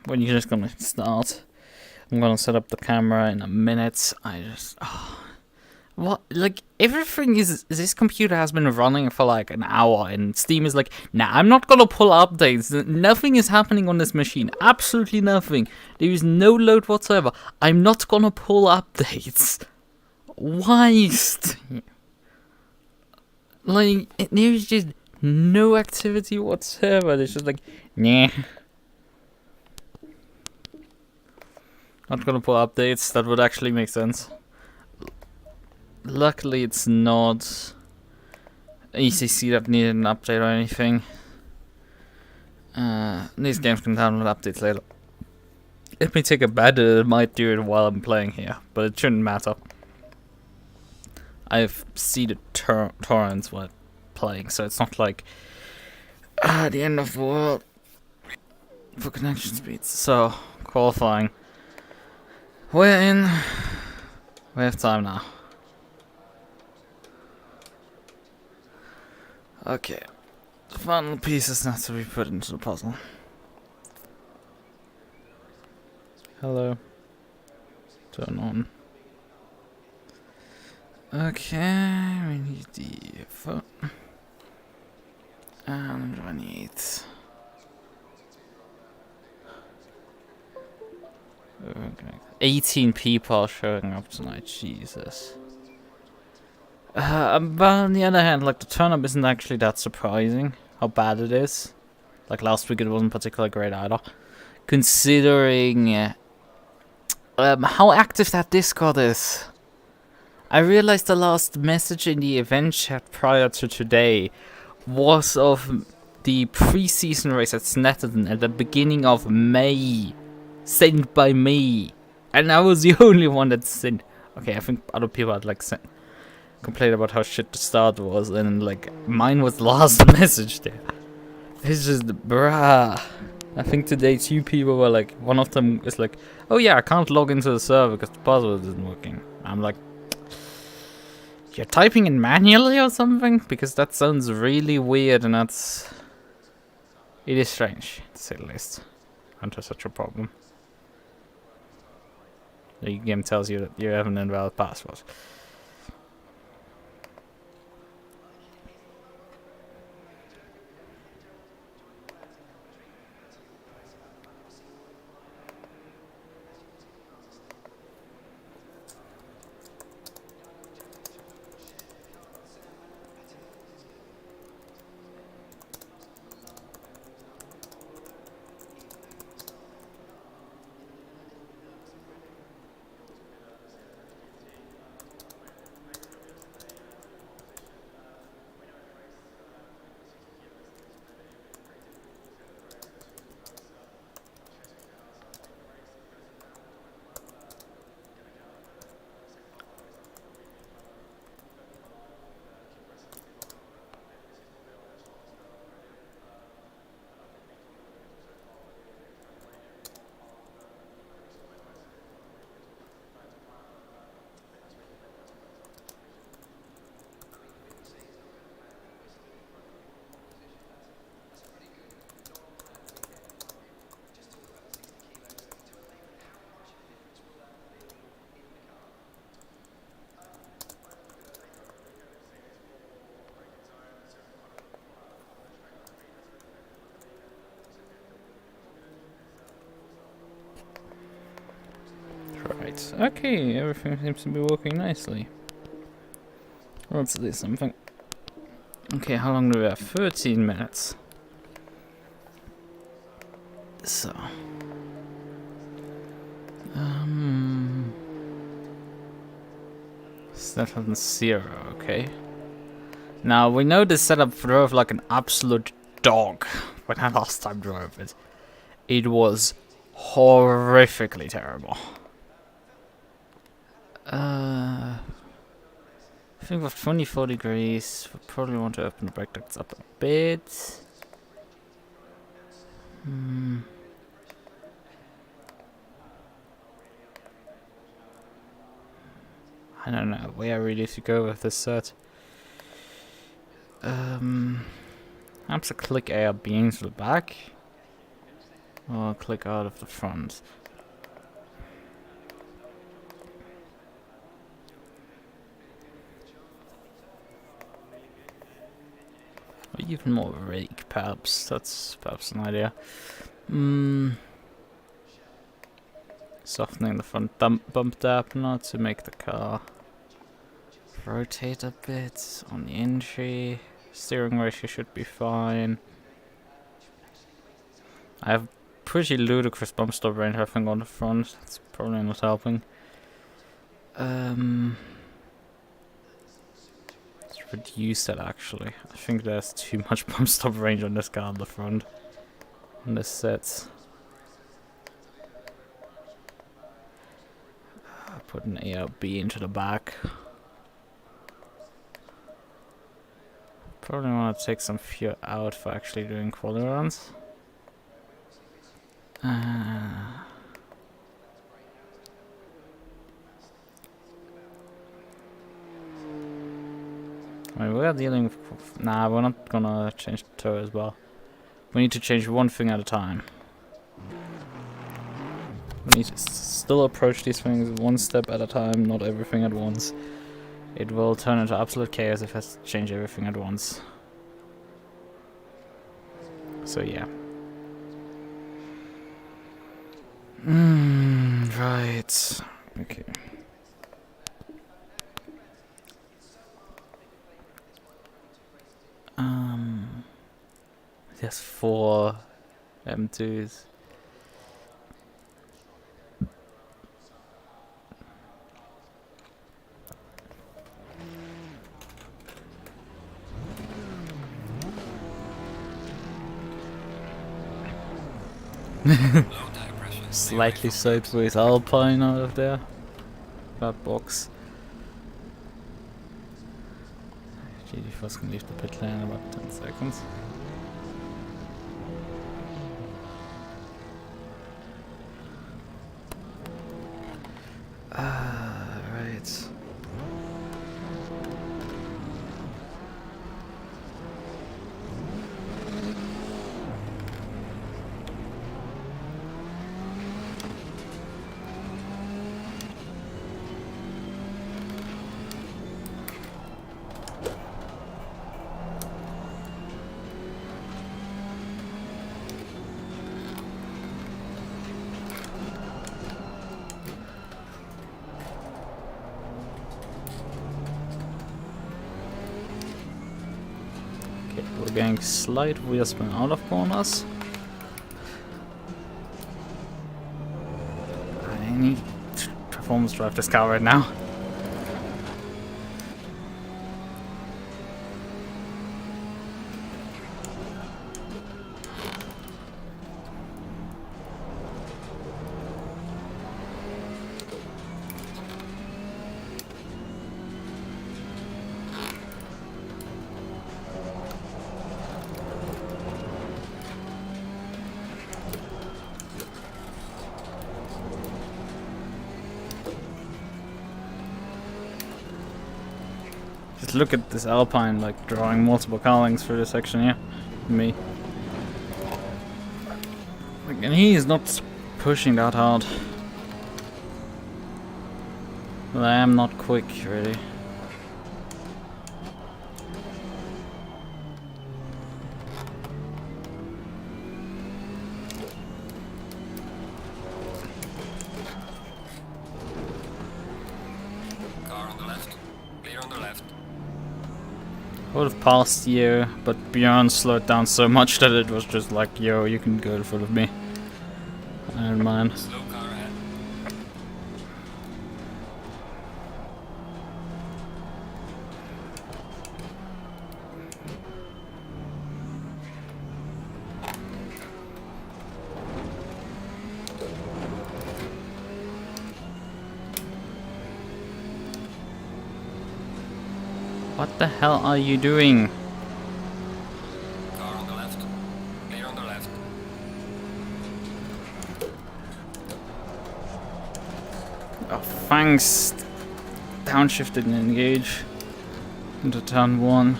when you're just gonna start. I'm gonna set up the camera in a minute. What? Like, everything is... This computer has been running for like an hour, and Steam is like, nah, I'm not gonna pull updates. Nothing is happening on this machine. Absolutely nothing. There is no load whatsoever. I'm not gonna pull updates. Why? Like, there's just no activity whatsoever. It's just like, nah. Not gonna pull updates. That would actually make sense. Luckily, it's not ACC that needed an update or anything. These games can download updates later. It may take a bad, it might do it while I'm playing here, but it shouldn't matter. I've seeded torrents while playing, so it's not like the end of the world for connection speeds. So, qualifying. We're in. We have time now. Okay, the final pieces need to be put into the puzzle. Hello. Turn on. Okay, we need the phone. And we need... Okay. 18 people are showing up tonight, Jesus. But on the other hand, like, the turn-up isn't actually that surprising, how bad it is. Like, last week it wasn't particularly great either. Considering how active that Discord is. I realized the last message in the event chat prior to today was of the pre-season race at Snetterton at the beginning of May. Sent by me. And I was the only one that sent. Okay, I think other people had, like, complained about how shit the start was, and like mine was the last message there. It's just bruh. I think today 2 people were like, one of them is like, oh yeah, I can't log into the server because the password isn't working. I'm like, you're typing in manually or something? Because that sounds really weird, and it is strange to say the least. Under such a problem. The game tells you that you have an invalid password. Right, okay, everything seems to be working nicely. Let's do something. Okay, how long do we have? 13 minutes. So. Setup 0, okay. Now, we know this setup drove like an absolute dog when I last time drove it. It was horrifically terrible. I think with 24 degrees, we probably want to open the brake ducts up a bit. I don't know where I really should go with this set. Perhaps a click A or B into the back. Or click out of the front. Or even more rake, perhaps. That's perhaps an idea. Softening the front bump dampener to make the car rotate a bit on the entry. Steering ratio should be fine. I have pretty ludicrous bump stop range, I think, on the front. That's probably not helping. Let's reduce that, actually. I think there's too much bump stop range on this car on the front. On this set. Put an ARB into the back. Probably want to take some fuel out for actually doing quality runs. I mean, we are dealing with... Nah, we're not gonna change the tow as well. We need to change one thing at a time. We need to still approach these things one step at a time, not everything at once. It will turn into absolute chaos if it has to change everything at once. So yeah. Right. Okay. There's 4 M2s. Slightly sideways Alpine out of there. That box. GD first can leave the pit lane in about 10 seconds. Right. We're getting slight wheel spin out of corners. I need to performance drive this car right now. Just look at this Alpine, like, drawing multiple cowlings through this section here. Me. Like, and he is not pushing that hard. Well, I am not quick, really. I would have passed you, but Bjorn slowed down so much that it was just like, yo, you can go in front of me. I don't mind. Slow car ahead. What the hell are you doing? Car on the left. Clear on the left. Oh, thanks. Downshifted and engage into turn 1.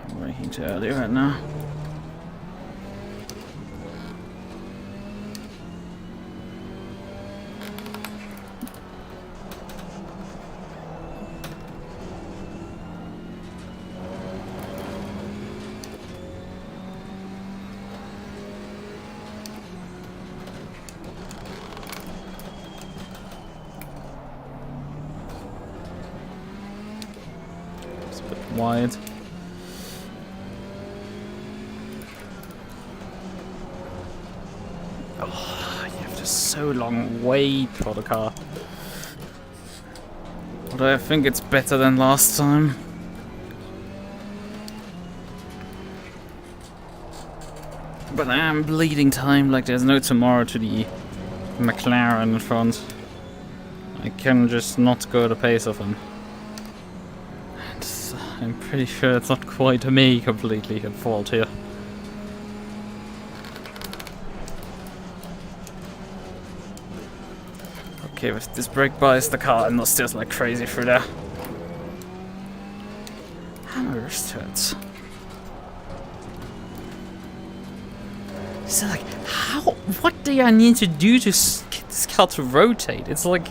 I'm braking to early right now. It's a bit wide. So long wait for the car. But I think it's better than last time. But I am bleeding time like there's no tomorrow to the McLaren in front. I can just not go the pace of him. And I'm pretty sure it's not quite me completely at fault here. Okay, with this brake bias, the car and steers like crazy through there. My wrist hurts. So like, how? What do I need to do to get this car to rotate? It's like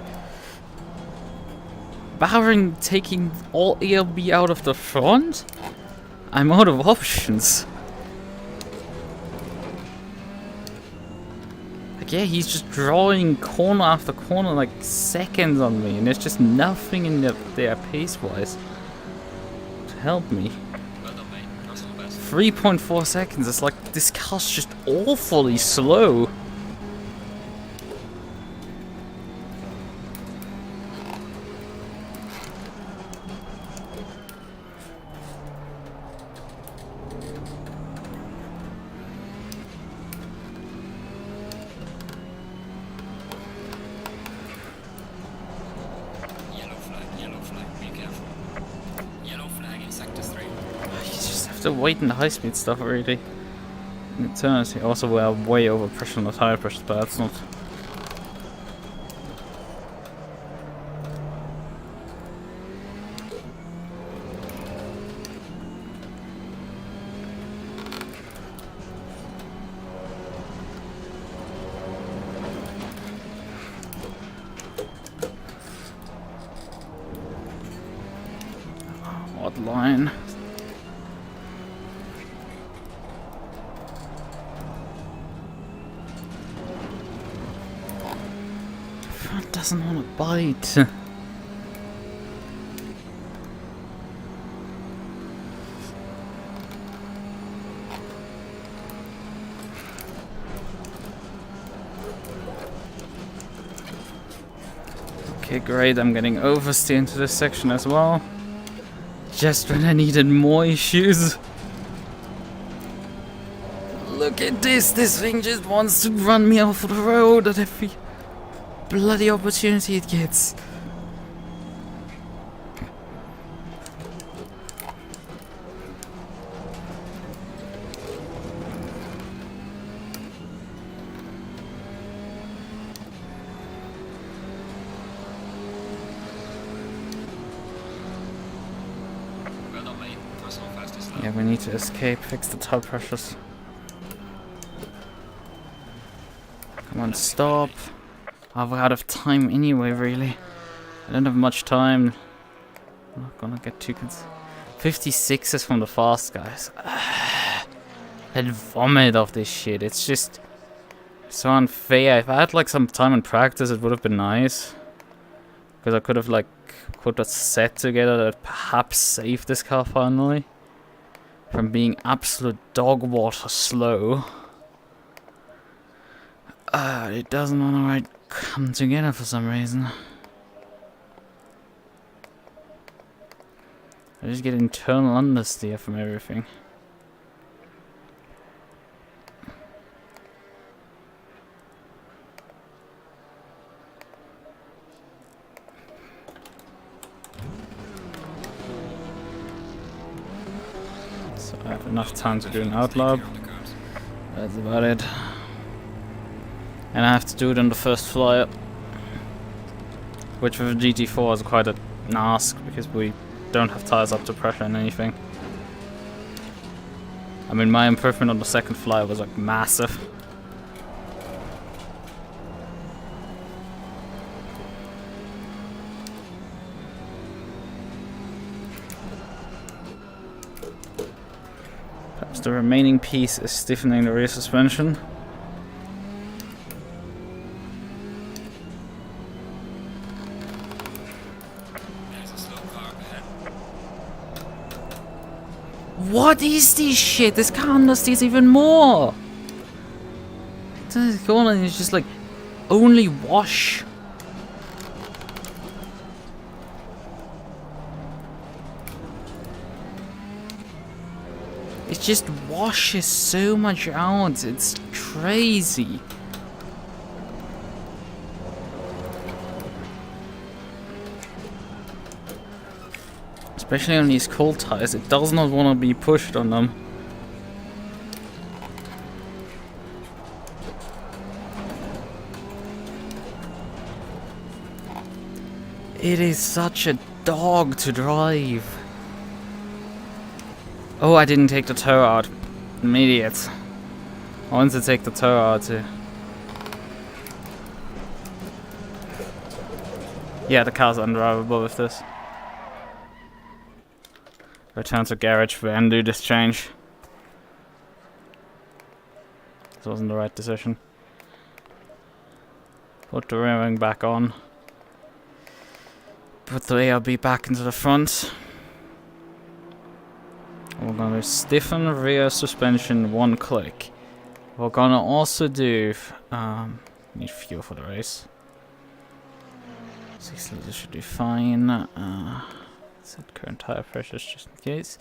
barring taking all ALB out of the front. I'm out of options. Yeah, he's just drawing corner after corner like seconds on me, and there's just nothing in there pace-wise to help me. 3.4 seconds, it's like this car's just awfully slow. To wait in the high-speed stuff really. In eternity. Also, we're way over pressure on the tire pressure, but that's not. Odd line. Doesn't want to bite. Okay, great. I'm getting oversteer into this section as well. Just when I needed more issues. Look at this. This thing just wants to run me off the road at every bloody opportunity it gets. Yeah, we need to escape, fix the tire pressures. Come on, stop. I've out of time anyway, really. I don't have much time. I'm not gonna get too 56s from the fast guys. I'd vomit off this shit. It's just so unfair. If I had like some time in practice, it would have been nice. Because I could have like put a set together that perhaps saved this car finally from being absolute dog water slow. It doesn't want to come together for some reason. I just get internal understeer from everything. So I have enough time to do an outlap. That's about it. And I have to do it on the first flyer, which with a GT4 is quite an ask because we don't have tires up to pressure and anything. I mean, my improvement on the second fly was like massive. Perhaps the remaining piece is stiffening the rear suspension. There's a slow car ahead. What is this shit? This car understeers even more. This corner is just like only wash. It just washes so much out. It's crazy. Especially on these cold tires, it does not want to be pushed on them. It is such a dog to drive. Oh, I didn't take the toe out. I'm an idiot. I wanted to take the toe out too. Yeah, the car's undrivable with this. Return to garage for undo this change. This wasn't the right decision. Put the rear wing back on. Put the ARB back into the front. We're gonna stiffen rear suspension one click. We're gonna also do need fuel for the race. 6 liters should be fine. Set current tire pressures just in case.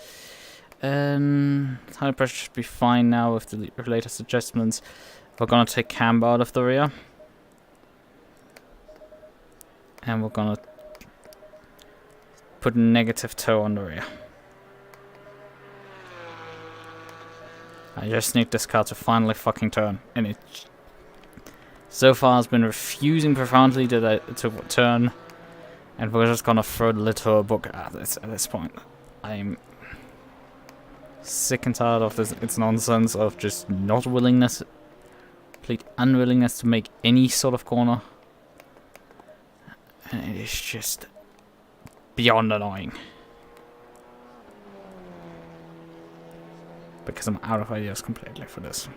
Tire pressure should be fine now with the latest adjustments. We're gonna take camber out of the rear. And we're gonna put negative toe on the rear. I just need this car to finally fucking turn, and it so far has been refusing profoundly to turn, and we're just gonna throw the little book at this point. I'm sick and tired of this. It's nonsense of just not willingness, complete unwillingness to make any sort of corner, and it is just beyond annoying. Because I'm out of ideas completely for this.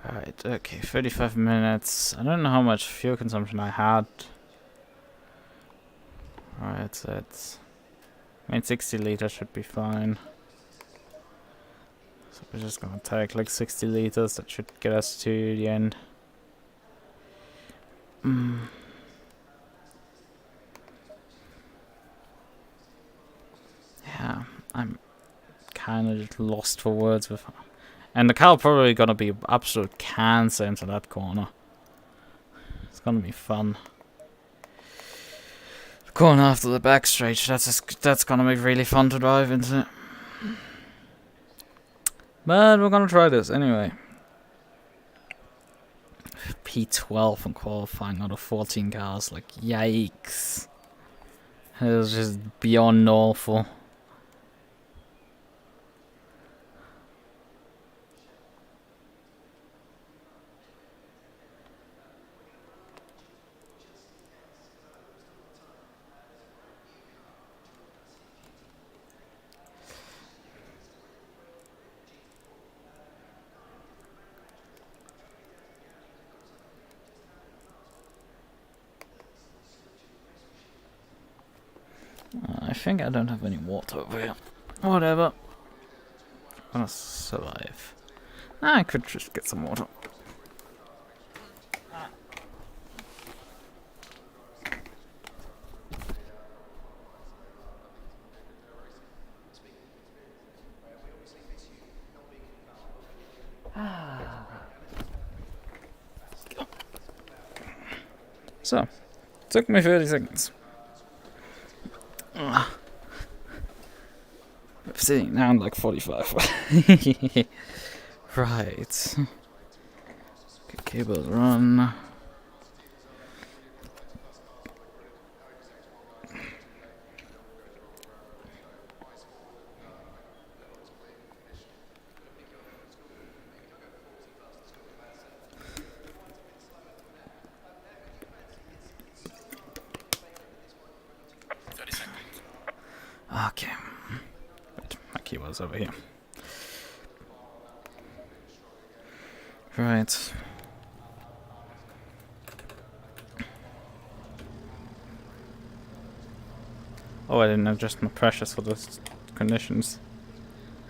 Alright, okay, 35 minutes. I don't know how much fuel consumption I had. Alright, so it's... I mean, 60 liters should be fine. So we're just gonna take like 60 liters. That should get us to the end. Yeah, I'm kind of just lost for words with... And the car probably gonna be absolute cancer into that corner. It's gonna be fun. The corner after the back straight, that's gonna be really fun to drive into. But we're gonna try this anyway. P12 in qualifying out of 14 cars, like yikes. It was just beyond awful. I think I don't have any water over here. Whatever. I'm gonna survive. I could just get some water. So, took me 30 seconds. Sitting down like 45. Right. Get cable run. Okay. Wait, my keyboard's over here. Right. Oh, I didn't adjust my pressures for those conditions.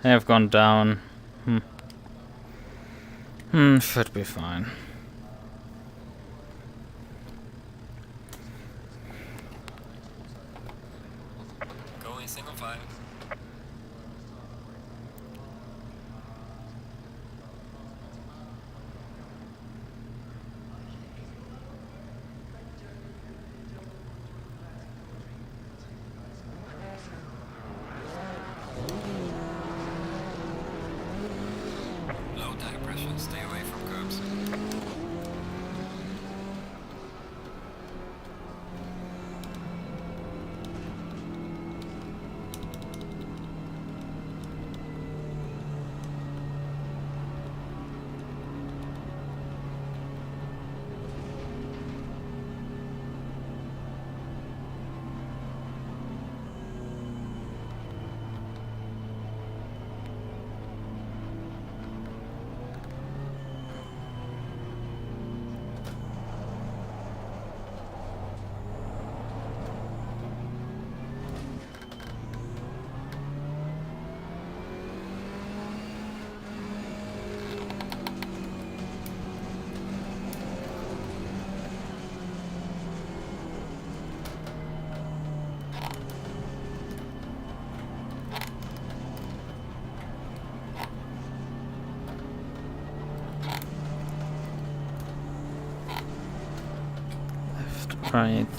They have gone down. Should be fine. Going single file. Low tire pressure, stay away from curbs.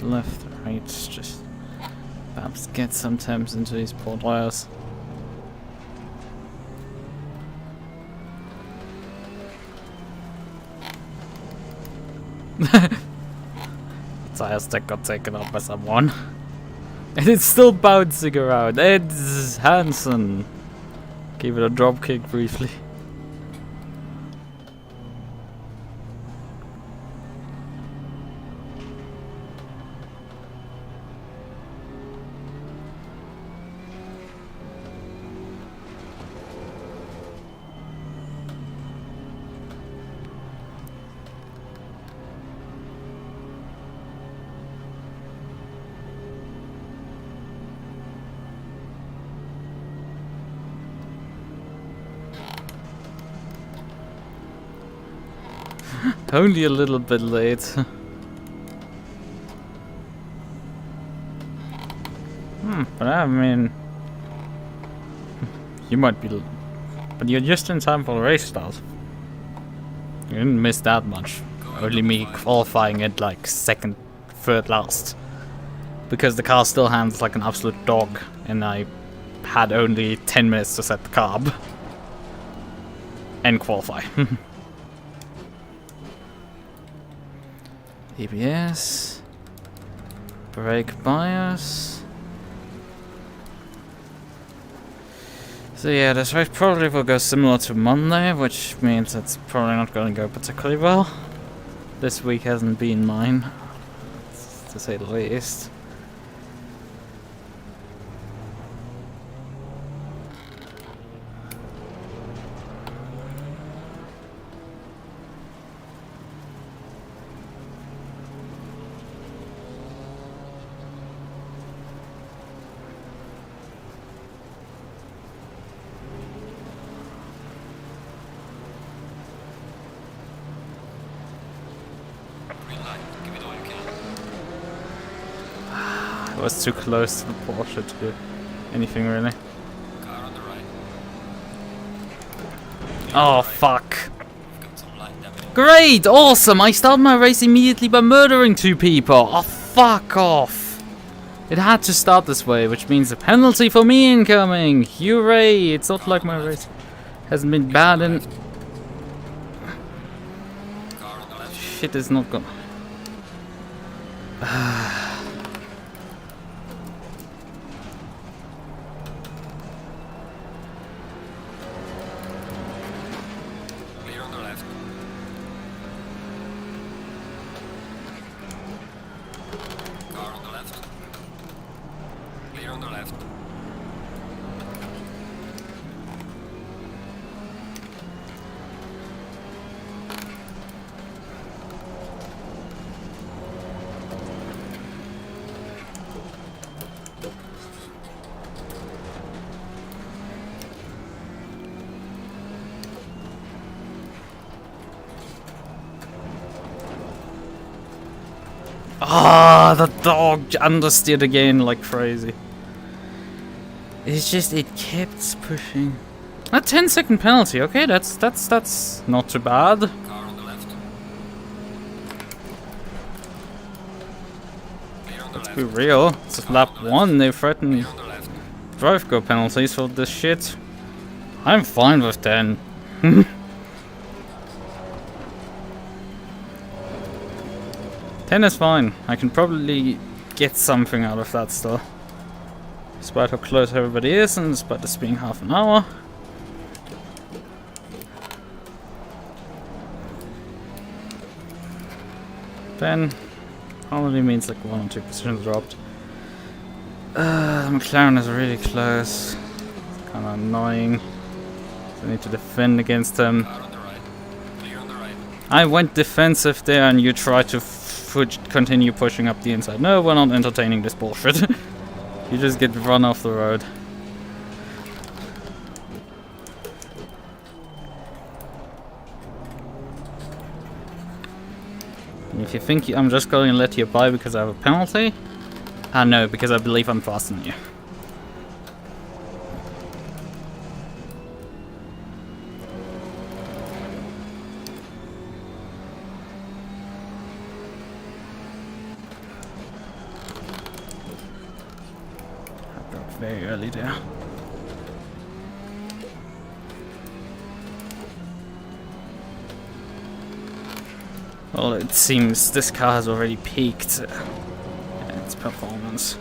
Left, right, just perhaps get sometimes into these port wires. Tire stack got taken up by someone. And it's still bouncing around. It's Hansen. Give it a drop kick briefly. Only a little bit late. But I mean, you might be, but you're just in time for the race start. You didn't miss that much. Only me qualifying at like second, third last. Because the car still handles like an absolute dog, and I had only 10 minutes to set the carb. And qualify. ABS. Brake bias. So yeah, this race probably will go similar to Monday, which means it's probably not going to go particularly well. This week hasn't been mine, to say the least. I was too close to the Porsche to do anything really. Car on the right. Oh fuck! Great, awesome. I start my race immediately by murdering 2 people. Oh, fuck off. It had to start this way, which means a penalty for me incoming. Hooray. It's not like my race hasn't been bad and... Shit is not gonna... Clear on the left. Car on the left. Clear on the left. Ah, the dog understeered again like crazy. It's just, it kept pushing. A 10-second penalty, okay, that's not too bad. Car on the left. Clear on the Let's left. be real, it's lap 1, they threaten Clear on the left. drive go penalties for this shit. I'm fine with 10. 10 is fine. I can probably get something out of that still. Despite how close everybody is and despite this being half an hour. Then only means like 1 or 2 positions dropped. McLaren is really close. It's kinda annoying. So I need to defend against them. Car on the right. Clear on the right. I went defensive there and you try to continue pushing up the inside. No, we're not entertaining this bullshit. You just get run off the road. And if you think I'm just going to let you by because I have a penalty, no, because I believe I'm faster than you. Very early there. Well, it seems this car has already peaked its performance.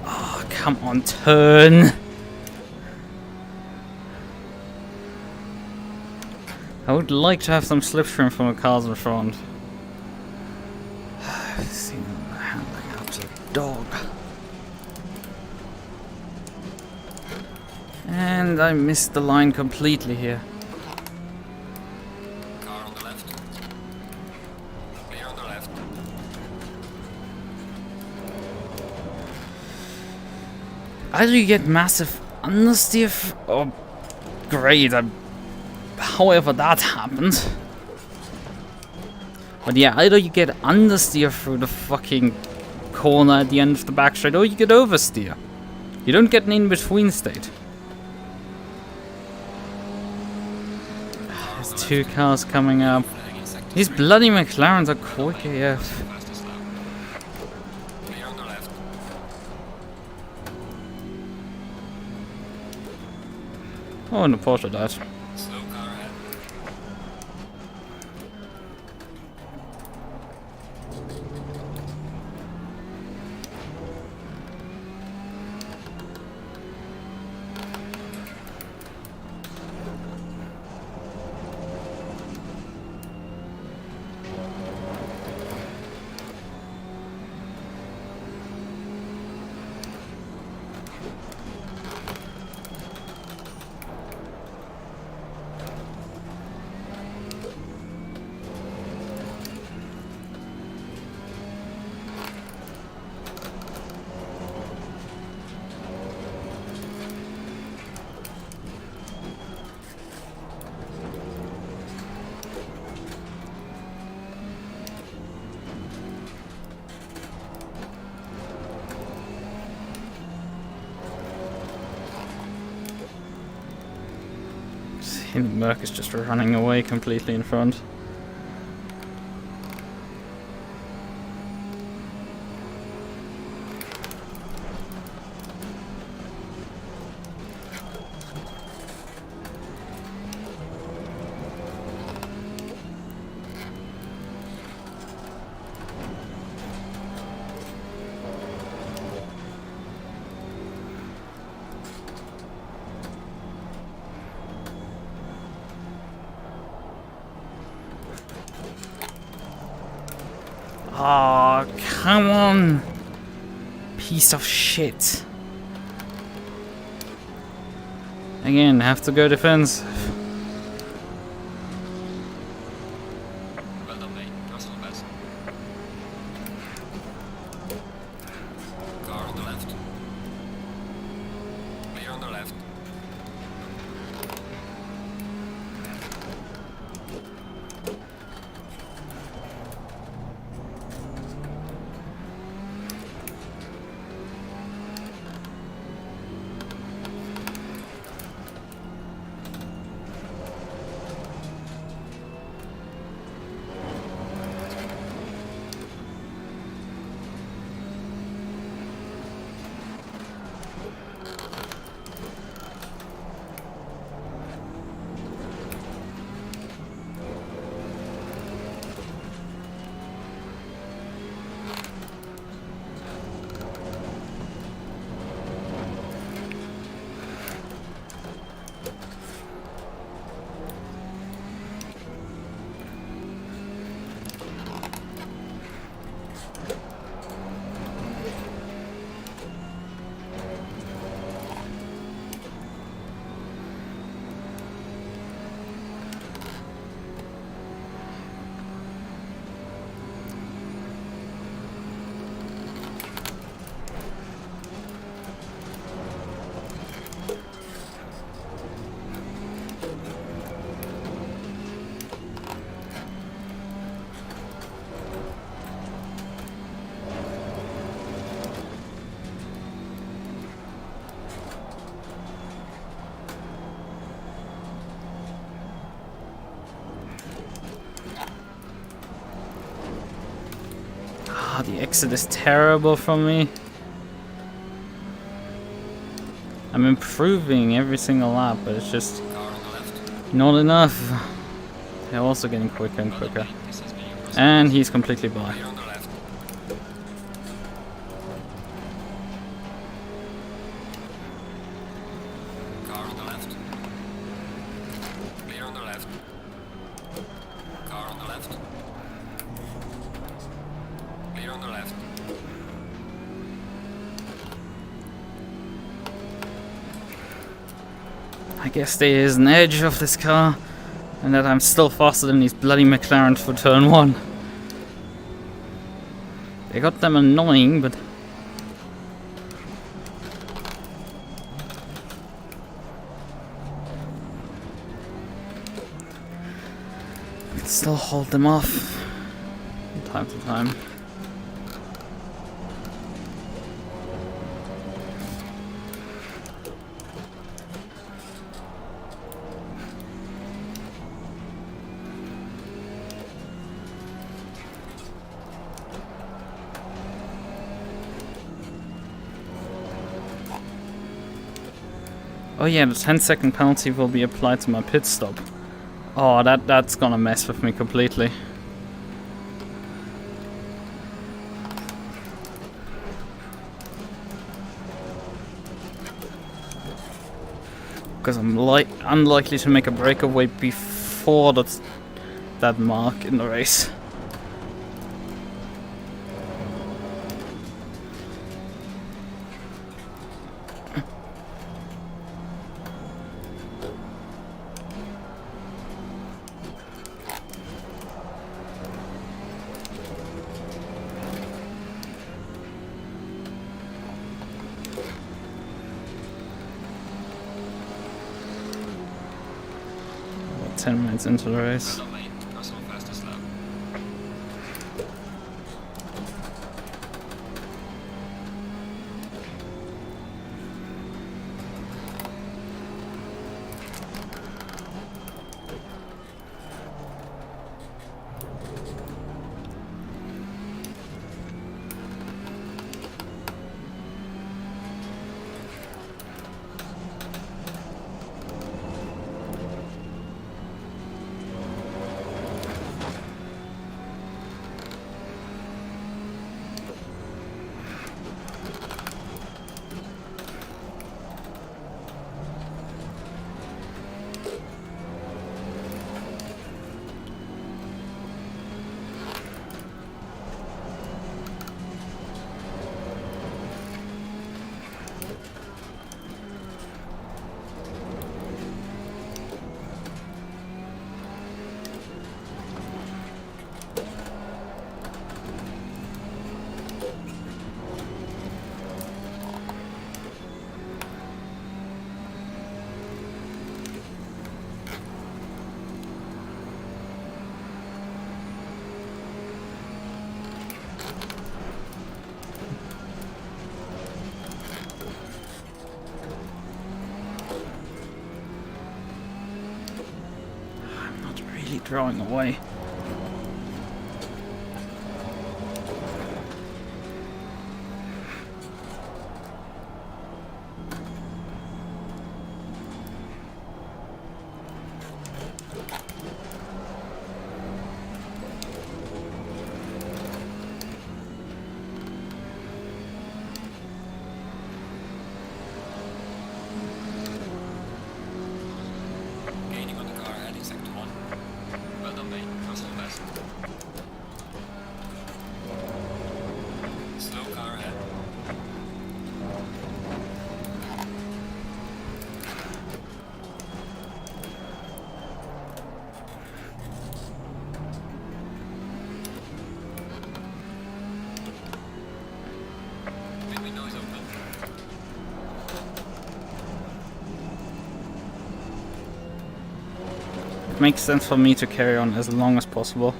Oh, come on, turn! I would like to have some slipstream from the cars in front. I've seen them handling an absolute dog. And I missed the line completely here. Car on the left. Clear on the left. Either you get massive understeer or great. However that happened. But yeah, either you get understeer through the fucking corner at the end of the back straight, or you get oversteer. You don't get an in-between state. There's 2 cars coming up. These bloody McLarens are quick AF. Fastest lap. Clear on the left. Oh, and the Porsche died. Slow car ahead. think the MUQU is just running away completely in front. Oh, come on! Piece of shit. Again, have to go defense. Well done, mate. Personal best. Car on the left. Clear on the left. Ah, the exit is terrible from me. I'm improving every single lap, but it's just Car on the left. not enough. They're also getting quicker and quicker. This has been your personal And he's completely by. Clear on the left. Car on the left. Clear on the left. Car on the left. Clear on the left. I guess there is an edge of this car, and that I'm still faster than these bloody McLarens for turn 1. They got them annoying, but I can still hold them off from time to time. Oh yeah, the 10-second penalty will be applied to my pit stop. Oh, that's gonna mess with me completely. Because I'm unlikely to make a breakaway before that mark in the race. About 10 minutes into the race. Well done, mate. Personal fastest lap. drawing away. Gaining on the car, heading sector 1. Well done, mate. First and best. Slow car ahead. Mid window is open. It makes sense for me to carry on as long as possible.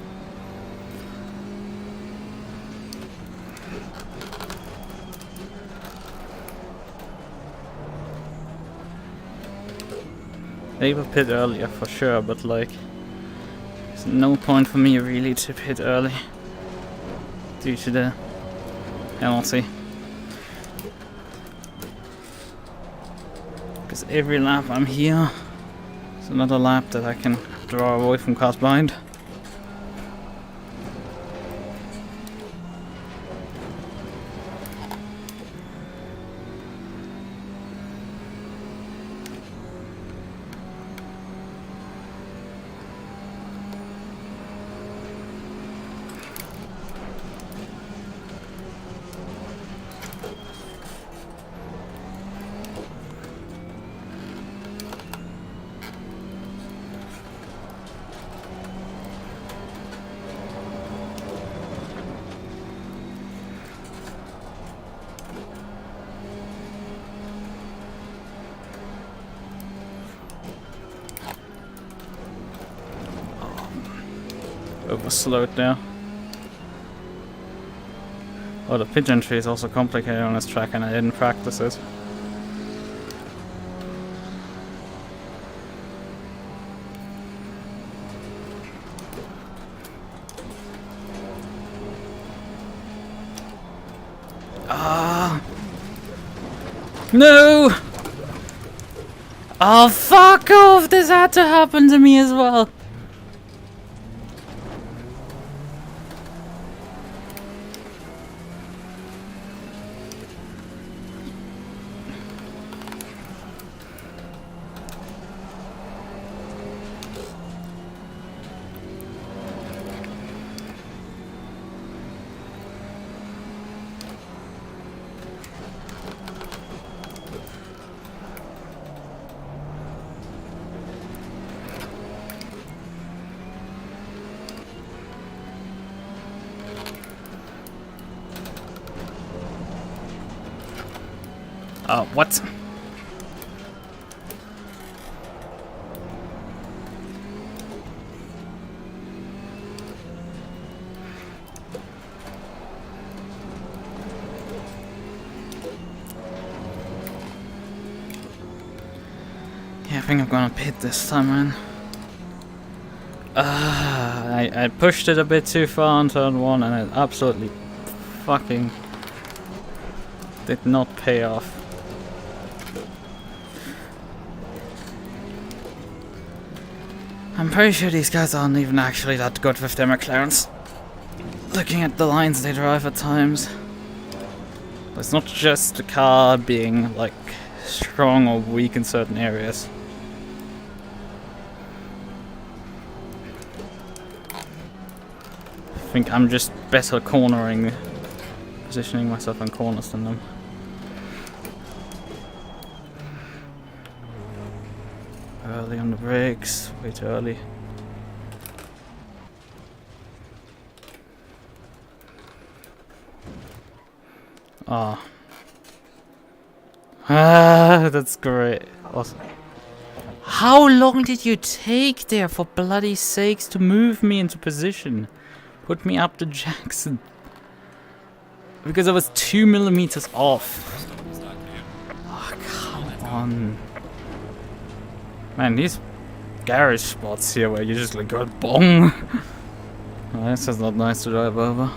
They will pit earlier for sure, but like, there's no point for me really to pit early due to the penalty. Because every lap I'm here is another lap that I can draw away from cars behind. Over slowed there. Oh, the pitch entry is also complicated on this track and I didn't practice it. Ah! No! Oh, fuck off! This had to happen to me as well. What? Yeah, I think I'm gonna pit this time, man. I pushed it a bit too far on turn 1 and it absolutely fucking did not pay off. I'm pretty sure these guys aren't even actually that good with their McLarens. Looking at the lines they drive at times. It's not just the car being like strong or weak in certain areas. I think I'm just better cornering, positioning myself in corners than them. Early on the brakes, way too early. Ah. Ah, that's great. Awesome. How long did you take there, for bloody sakes, to move me into position? Put me up to Jackson. Because I was 2 millimeters off. Oh, come on. Man, these garage spots here where you just like go bong. Oh, this is not nice to drive over.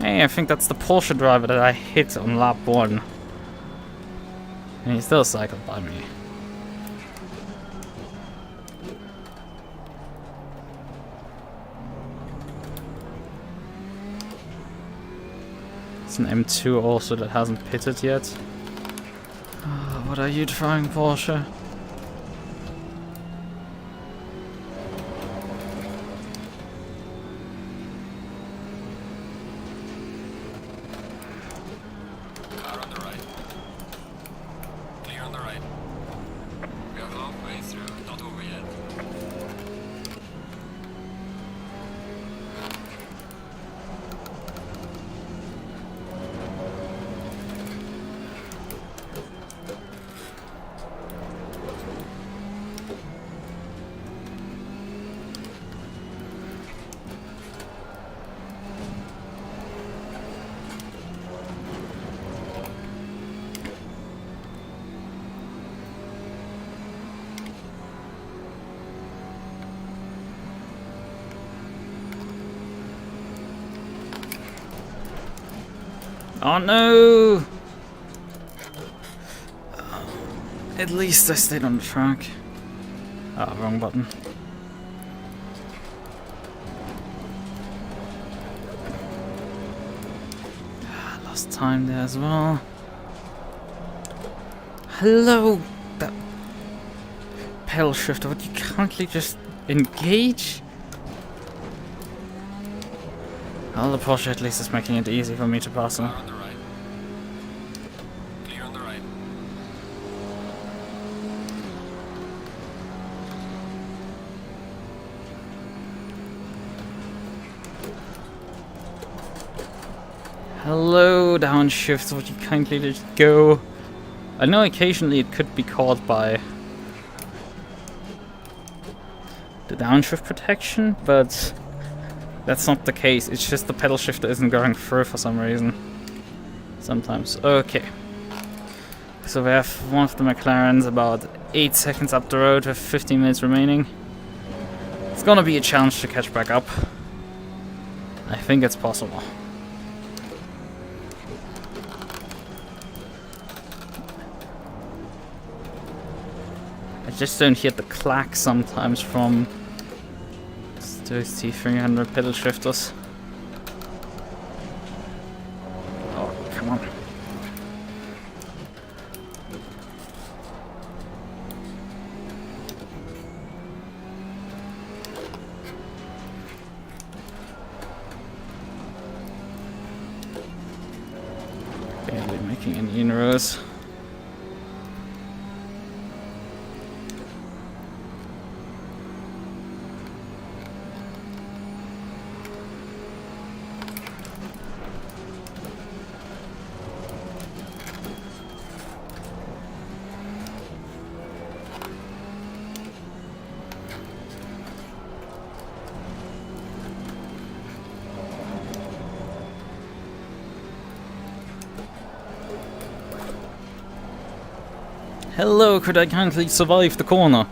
Hey, I think that's the Porsche driver that I hit on lap 1. And he still cycled by me. It's an M2 also that hasn't pitted yet. Oh, what are you trying, Porsche? Car on the right. Clear on the right. We are halfway through, not over yet. Oh no! At least I stayed on the track. Ah, wrong button. Lost time there as well. Hello! That pedal shifter, would you kindly just engage? Well, the Porsche at least is making it easy for me to pass him. Car on the right. Clear on the right. Hello, downshift, would you kindly just go? I know occasionally it could be caught by the downshift protection, but that's not the case. It's just the pedal shifter isn't going through for some reason. Sometimes. Okay. So we have one of the McLarens about 8 seconds up the road with 15 minutes remaining. It's gonna be a challenge to catch back up. I think it's possible. I just don't hear the clack sometimes from those T300 pedal shifters. Oh, come on. Barely making any inroads. Hello, could I kindly survive the corner?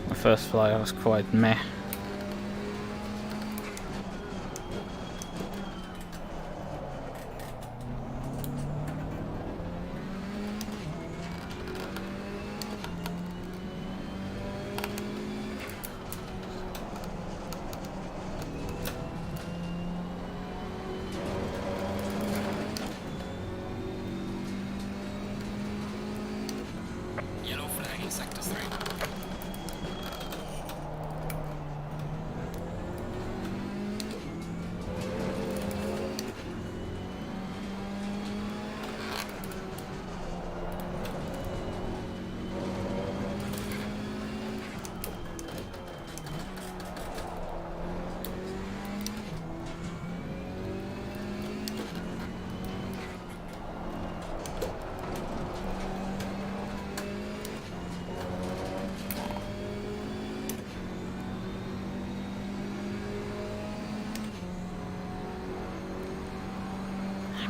My first fly was quite meh. Yellow flag in sector 3.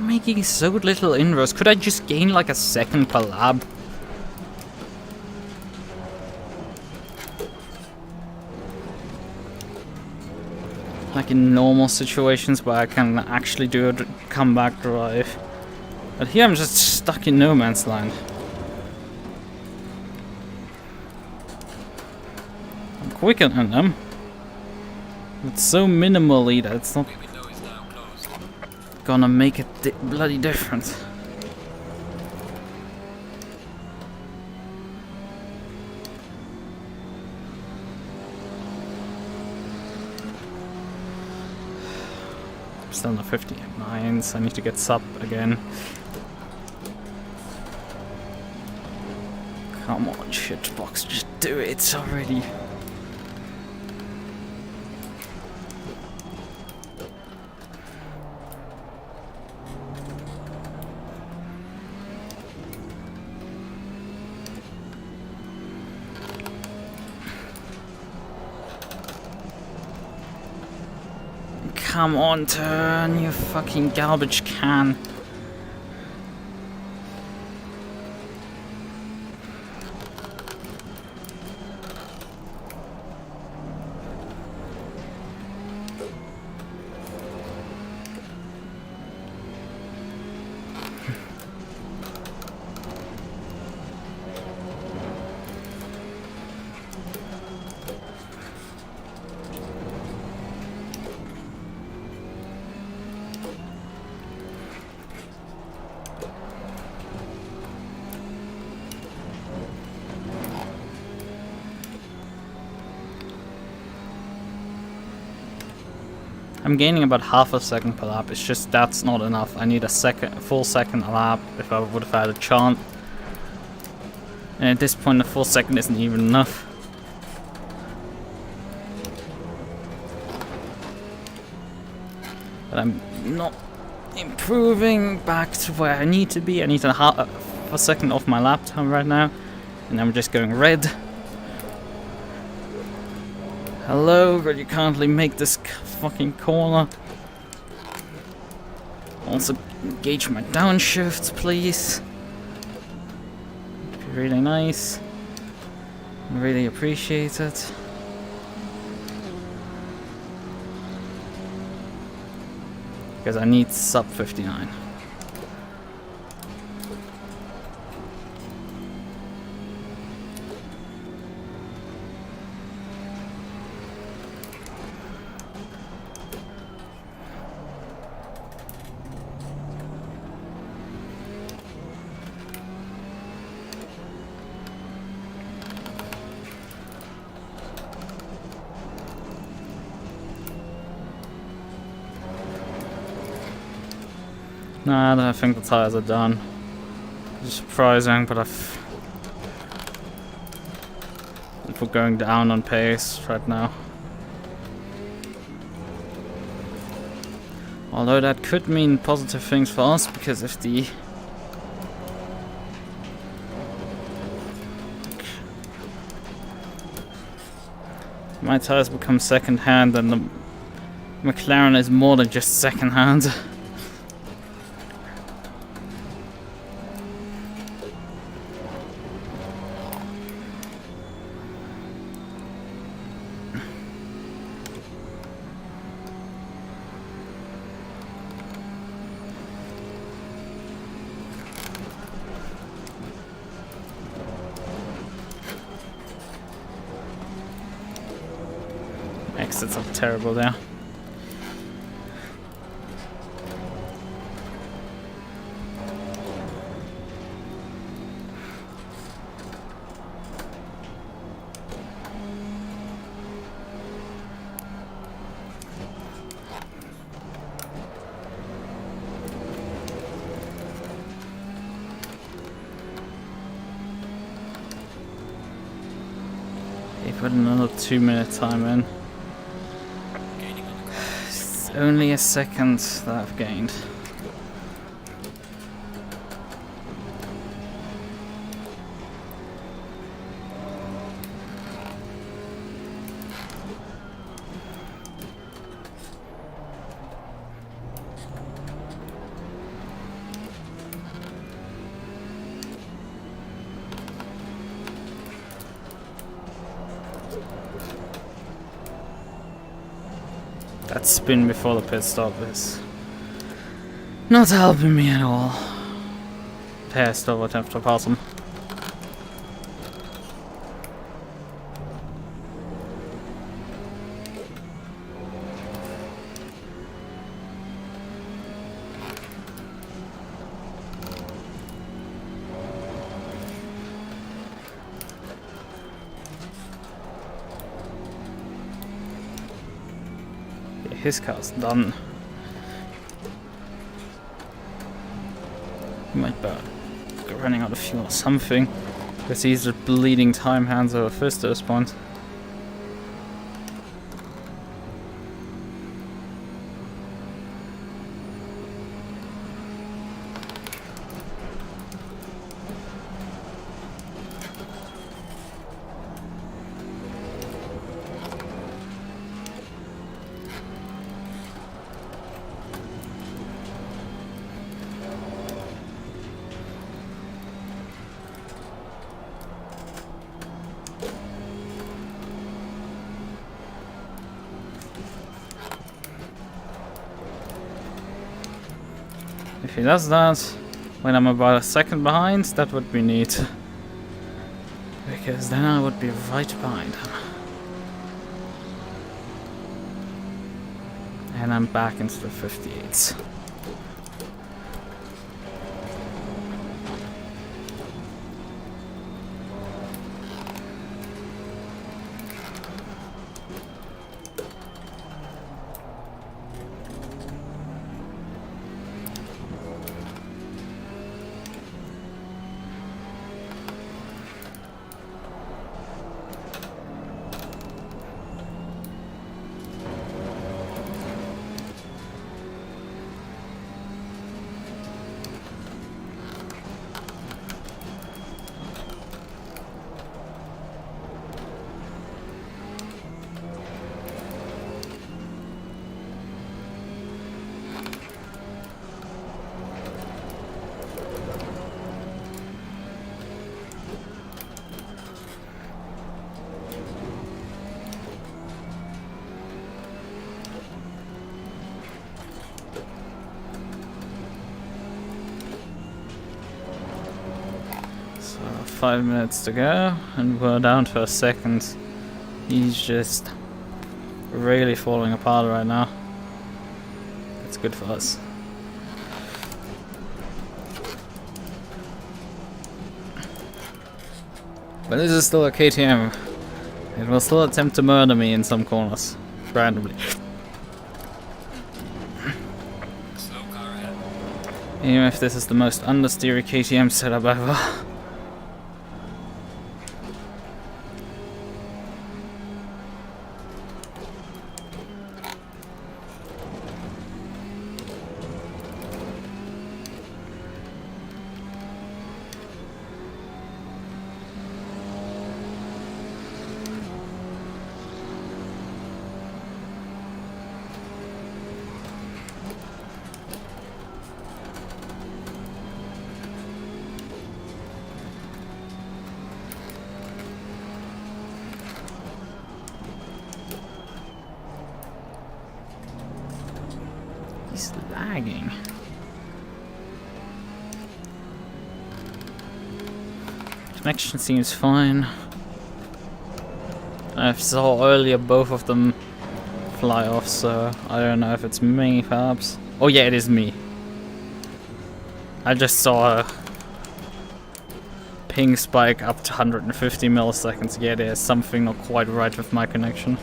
I'm making so little inroads. Could I just gain like a second per lap? Like in normal situations where I can actually do a comeback drive. But here I'm just stuck in no man's land. I'm quicker than them. It's so minimally that it's not gonna make a bloody difference. Still not 59s. I need to get sub again. Come on, shitbox, just do it already. Come on, turn, you fucking garbage can. I'm gaining about half a second per lap. It's just that's not enough. I need a full second a lap if I would have had a chance. And at this point, a full second isn't even enough. But I'm not improving back to where I need to be. I need a second off my lap time right now, and I'm just going red. Hello, but you can't really make this fucking corner. Also, engage my downshifts, please. Be really nice. Really appreciate it. Because I need sub 59. Nah, I don't think the tires are done. It's surprising, but if we're going down on pace right now. Although that could mean positive things for us, because if the my tires become second hand, then the McLaren is more than just second hand. Exits are terrible there. They put another 2-minute time in. It's only a second that I've gained. That spin before the pit stop is not helping me at all. I still would have to pass him. His car's done. He might be running out of fuel or something, because he's a bleeding time hands over fist at this point. If he does that when I'm about a second behind, that would be neat. Because then I would be right behind him. And I'm back into the 58s. So 5 minutes to go, and we're down to a second. He's just really falling apart right now. That's good for us. But this is still a KTM. It will still attempt to murder me in some corners, randomly. Slow car ahead. Even if this is the most understeery KTM setup ever. He's lagging. Connection seems fine. I saw earlier both of them fly off, so I don't know if it's me, perhaps. Oh yeah, it is me. I just saw a ping spike up to 150 milliseconds. Yeah, there's something not quite right with my connection.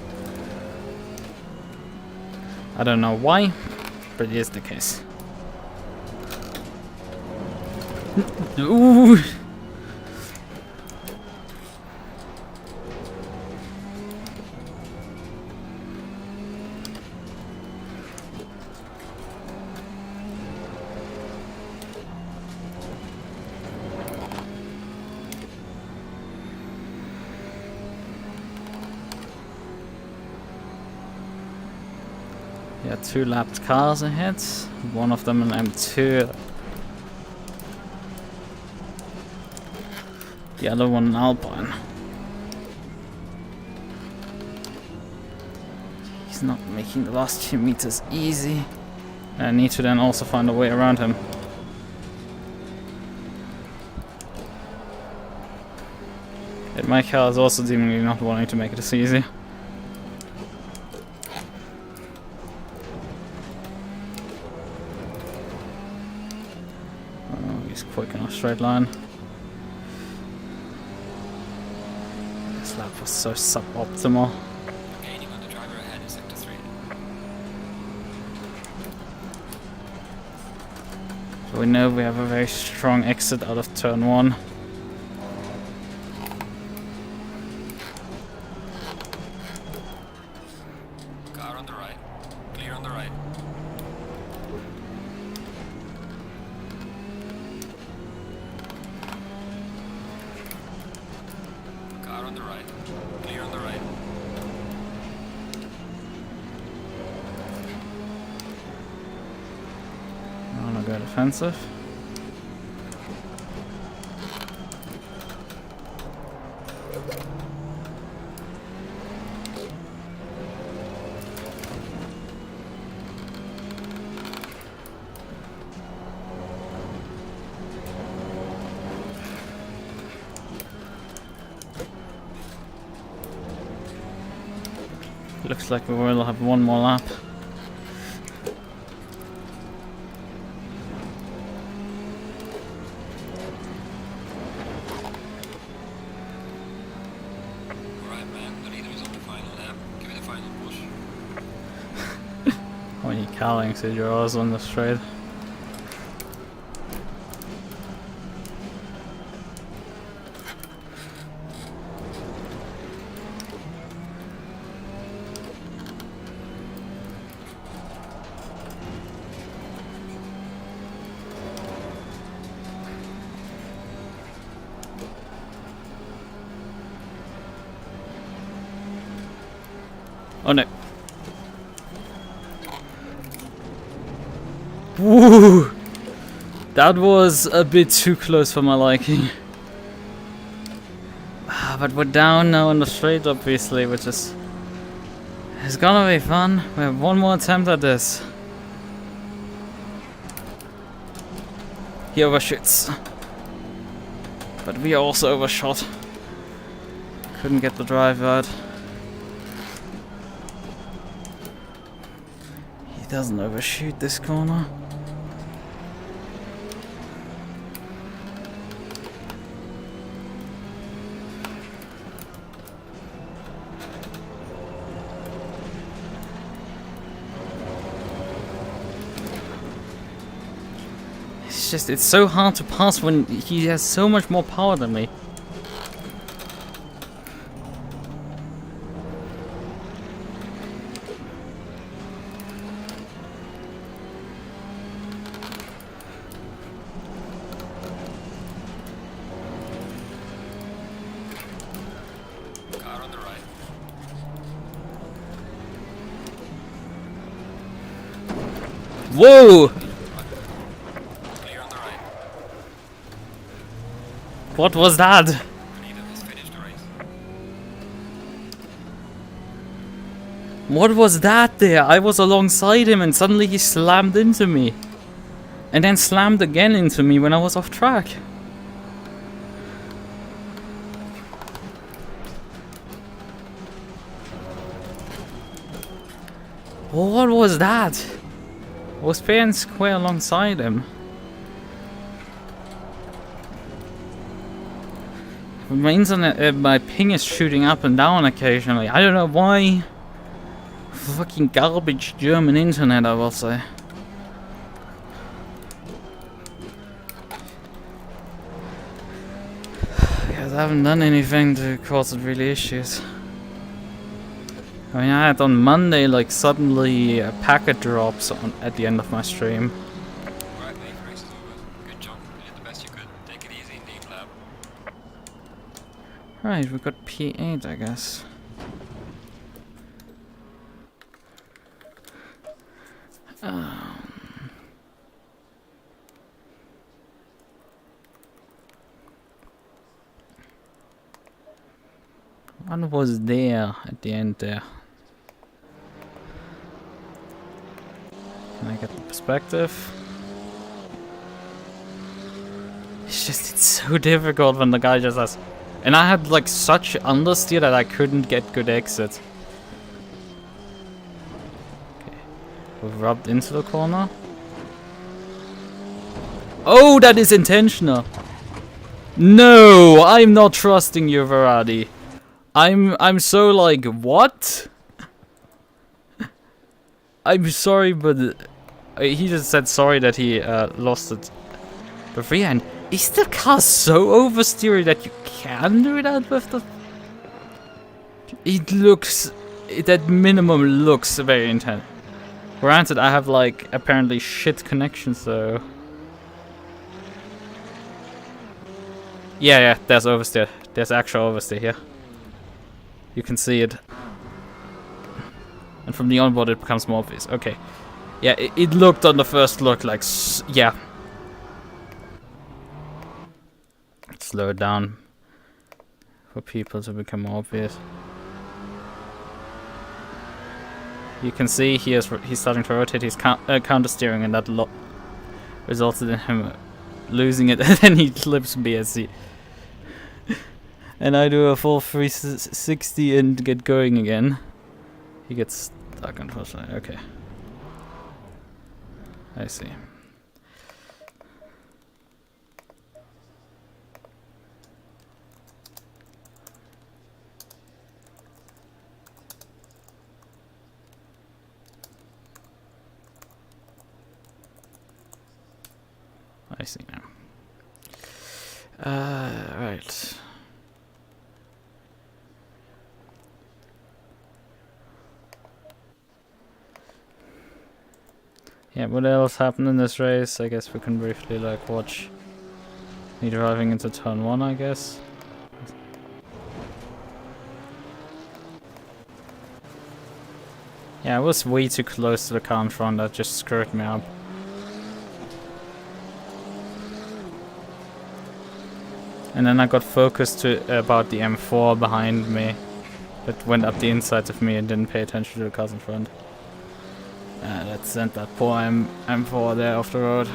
I don't know why, but it is the case. Ooh. Yeah, 2 lapped cars ahead. One of them an M2. The other one an Alpine. He's not making the last few meters easy. I need to then also find a way around him. And my car is also seemingly not wanting to make it as easy. Oh, he's quick in a straight line. This lap was so suboptimal. Gaining on the driver ahead in sector 3. So we know we have a very strong exit out of turn 1. Car on the right. Clear on the right. Car on the right. Clear on the right. I wanna go defensive. Looks like we will have one more lap. Alright man, the leader is on the final lap. Give it a final push. When you're calling, so you're always on the straight. Oh no. Woo! That was a bit too close for my liking. But we're down now on the straight, obviously, which is... It's gonna be fun. We have one more attempt at this. He overshoots. But we also overshot. Couldn't get the drive out. He doesn't overshoot this corner. It's so hard to pass when he has so much more power than me. Car on the right. Whoa! Clear on the right. What was that? The leader has finished the race. What was that there? I was alongside him and suddenly he slammed into me. And then slammed again into me when I was off track. What was that? I was fair and square alongside him. My internet, my ping is shooting up and down occasionally. I don't know why. Fucking garbage German internet, I will say. Because I haven't done anything to cause it really issues. I mean, I had on Monday, like, suddenly a packet drops at the end of my stream. Right, mate, race is over. Good job. You did the best you could. Take it easy in the aim lab. Right, we got P8, I guess. What was there at the end there? get the perspective. It's so difficult when the guy just has... And I had like such understeer that I couldn't get good exit. Okay. We've rubbed into the corner. Oh, that is intentional! No! I'm not trusting you, Ferrari. I'm so like, what? I'm sorry, but he just said sorry that he lost it. The freehand. Is the car so oversteery that you can do that with the... It looks... That minimum looks very intense. Granted, I have like apparently shit connections though. Yeah, there's oversteer. There's actual oversteer here. You can see it. And from the onboard it becomes more obvious. Okay. Yeah, it looked on the first look like... yeah. Slow it down for people to become more obvious. You can see he's starting to rotate. He's counter steering, and that resulted in him losing it. And then he flips BSC, and I do a full 360 and get going again. He gets stuck, unfortunately. Okay, I see. I see now. Right. Yeah, what else happened in this race? I guess we can briefly like watch me driving into turn 1, I guess. Yeah, I was way too close to the car in front. That just screwed me up. And then I got focused to about the M4 behind me that went up the inside of me and didn't pay attention to the cars in front. That sent that poor M4 there off the road.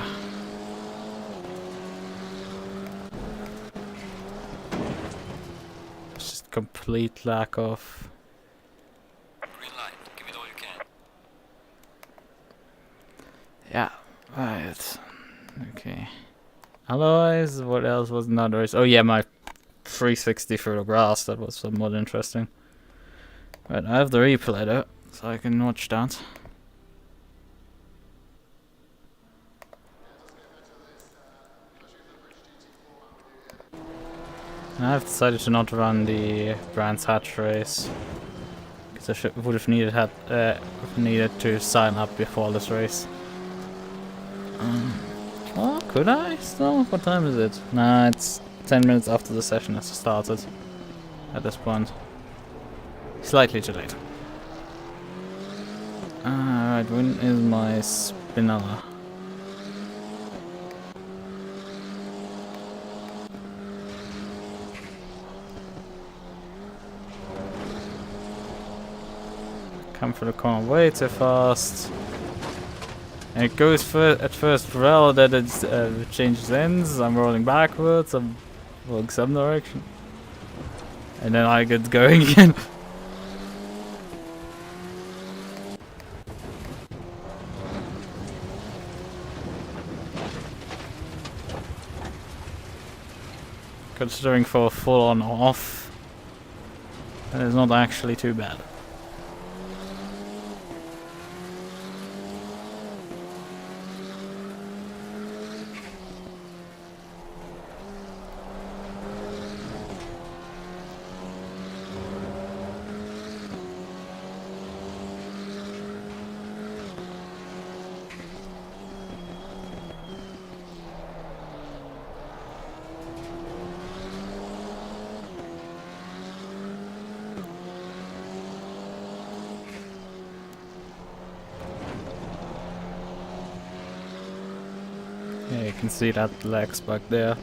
It's just complete lack of... Green light, give it all you can. Yeah, right. Okay. Otherwise, what else was in that race? Oh yeah, my 360 through the grass, that was somewhat interesting. Right, I have the replay though, so I can watch that. And I've decided to not run the Brands Hatch race, because I would have needed to sign up before this race. Oh, could I still? What time is it? Nah, it's 10 minutes after the session has started at this point. Slightly too late. Alright, when is my Spinella? Come for the corner way too fast. And it goes at first well, that it changes ends. I'm rolling backwards, I'm rolling some direction. And then I get going again. Considering for a full on off, that is not actually too bad. Yeah, you can see that legs back there.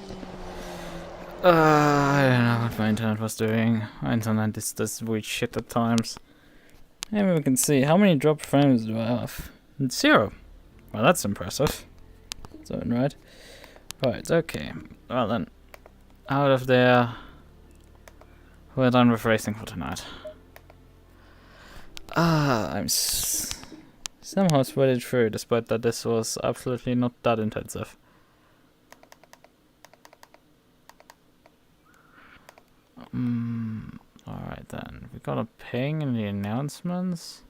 I don't know what my internet was doing. My internet is this weird shit at times. Maybe we can see how many drop frames do I have? 0. Well, that's impressive. So, right. Right, okay. Well then, out of there. We're done with racing for tonight. I'm somehow sweated through, despite that this was absolutely not that intensive. Alright then, we got a ping in the announcements.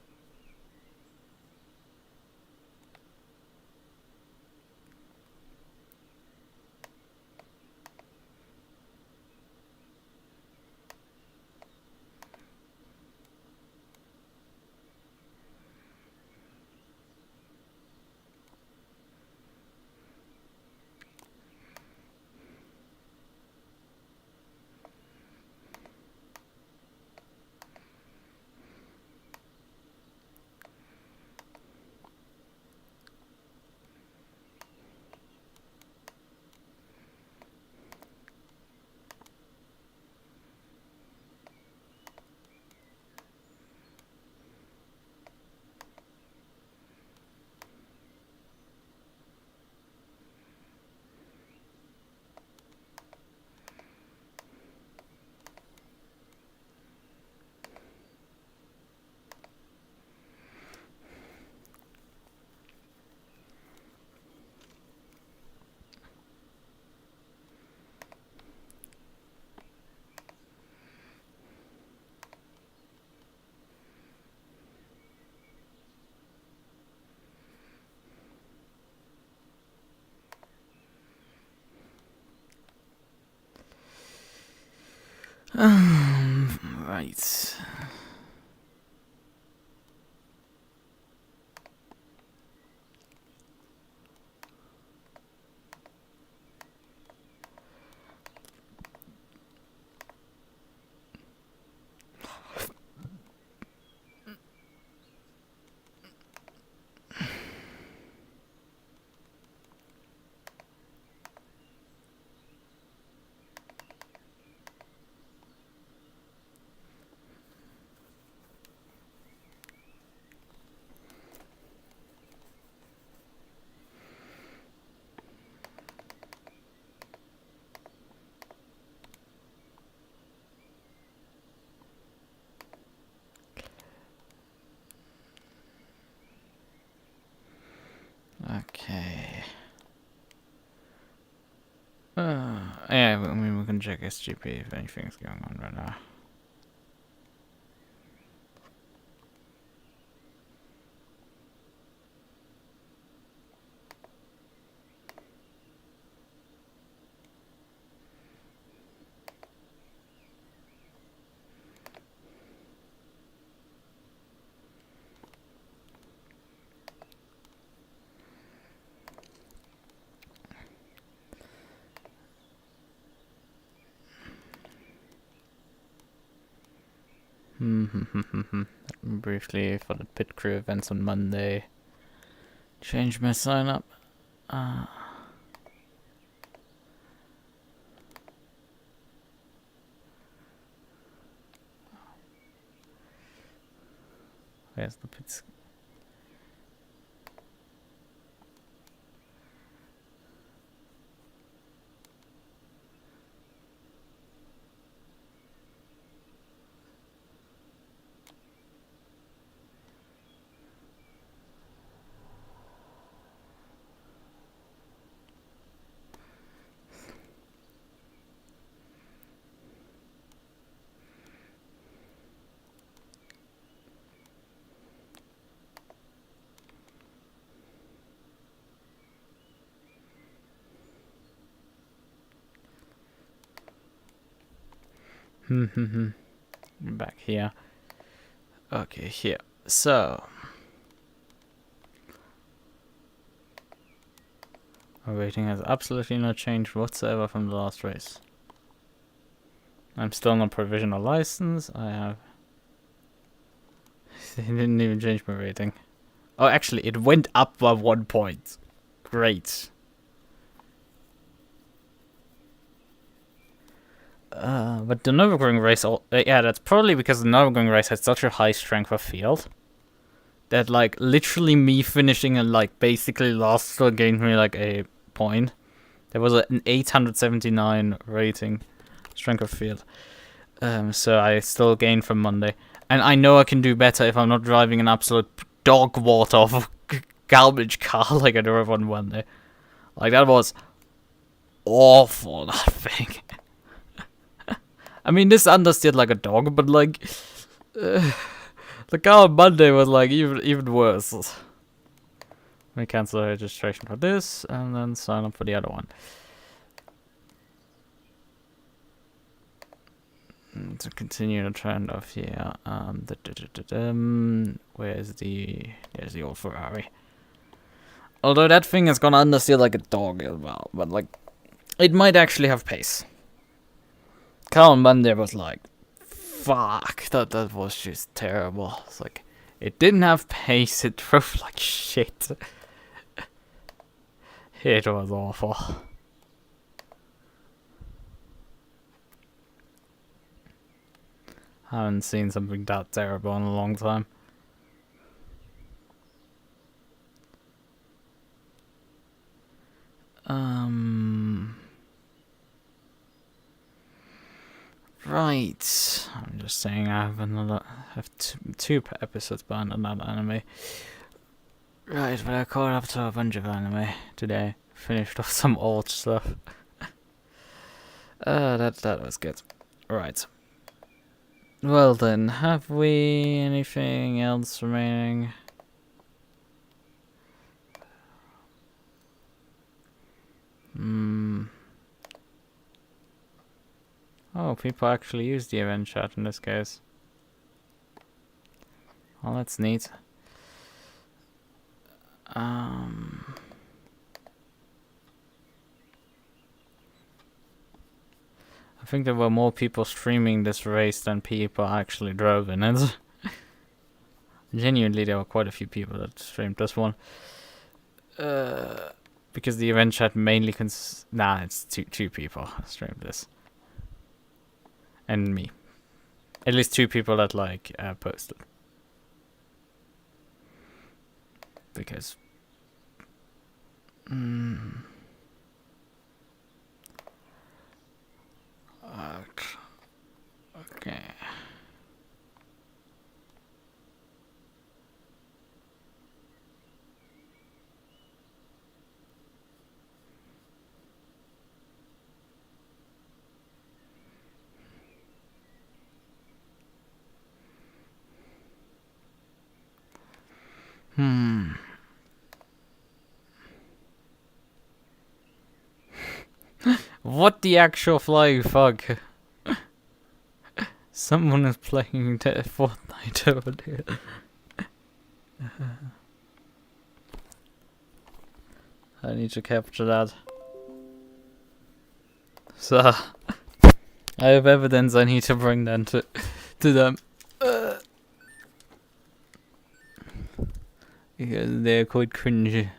Right. Okay. Yeah, I mean, we can check SGP if anything's going on right now. Briefly for the pit crew events on Monday. Change my sign up. Where's the pits? Back here. Okay, here. So our rating has absolutely not changed whatsoever from the last race. I'm still on provisional license. I have. They didn't even change my rating. Oh, actually, it went up by 1 point. Great. But the Nürburgring race, yeah, that's probably because the Nürburgring race had such a high strength of field that like literally me finishing and like basically last still gained me like a point. There was an 879 rating, strength of field. So I still gained from Monday. And I know I can do better if I'm not driving an absolute dog water of a garbage car like I drove on Monday. Like, that was awful, that thing. I mean, this understeered like a dog, but like, the car on Monday was like even worse. Let me cancel the registration for this, and then sign up for the other one. To continue the trend of here, where's there's the old Ferrari. Although that thing is gonna understeer like a dog as well, but like, it might actually have pace. Car on Monday was like, fuck, that was just terrible. It's like, it didn't have pace, it drove like shit. It was awful. I haven't seen something that terrible in a long time. Right. I'm just saying I have two episodes behind another anime. Right, but I caught up to a bunch of anime today. Finished off some old stuff. That was good. Right. Well then, have we anything else remaining? Oh, people actually use the event chat in this case. Well, that's neat. I think there were more people streaming this race than people actually drove in it. Genuinely, there were quite a few people that streamed this one. Because the event chat mainly it's two people streamed this. And me. At least two people that like posted. Because okay. What the actual flying fuck? Someone is playing Fortnite over there. I need to capture that. So, I have evidence I need to bring them to them. Because they're quite cringy.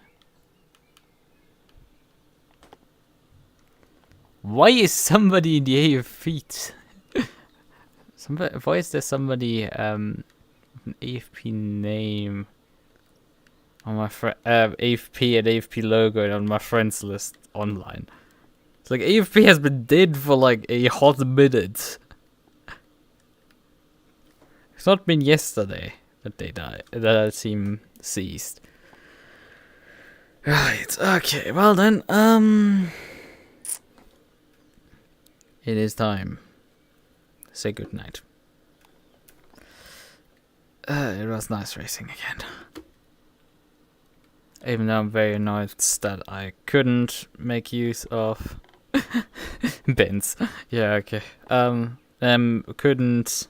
Why is somebody in the AFP? Why is there somebody an AFP name on my AFP and AFP logo on my friends list online? It's like AFP has been dead for like a hot minute. It's not been yesterday that they died. That team ceased. Right. Okay. Well then. It is time. Say goodnight. It was nice racing again. Even though I'm very annoyed that I couldn't make use of bins. Yeah, okay. Couldn't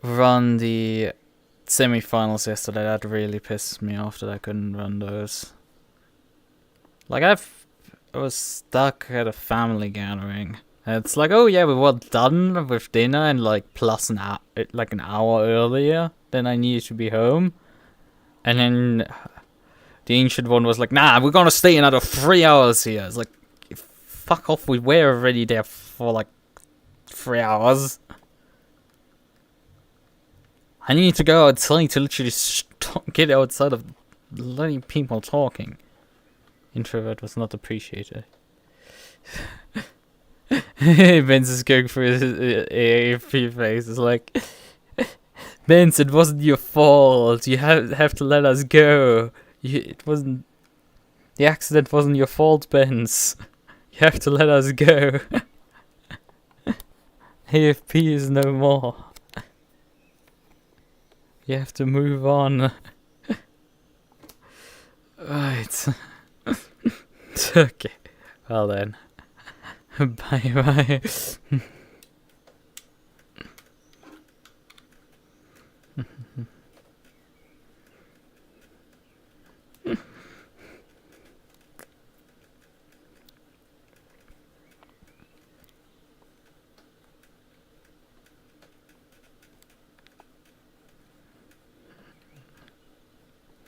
run the semi-finals yesterday. That really pissed me off that I couldn't run those. Like I was stuck at a family gathering. It's like, oh yeah, we were done with dinner and like plus an hour, like an hour earlier than I needed to be home. And then the ancient one was like, nah, we're gonna stay another 3 hours here. It's like, fuck off, we were already there for like 3 hours. I need to go outside to literally Get outside of bloody people talking. Introvert was not appreciated. Benz is going for his AAP face. It's like, Benz, it wasn't your fault. You have to let us go. It wasn't. The accident wasn't your fault, Benz. You have to let us go. AFP is no more. You have to move on. Right. Okay. Well then. Bye bye.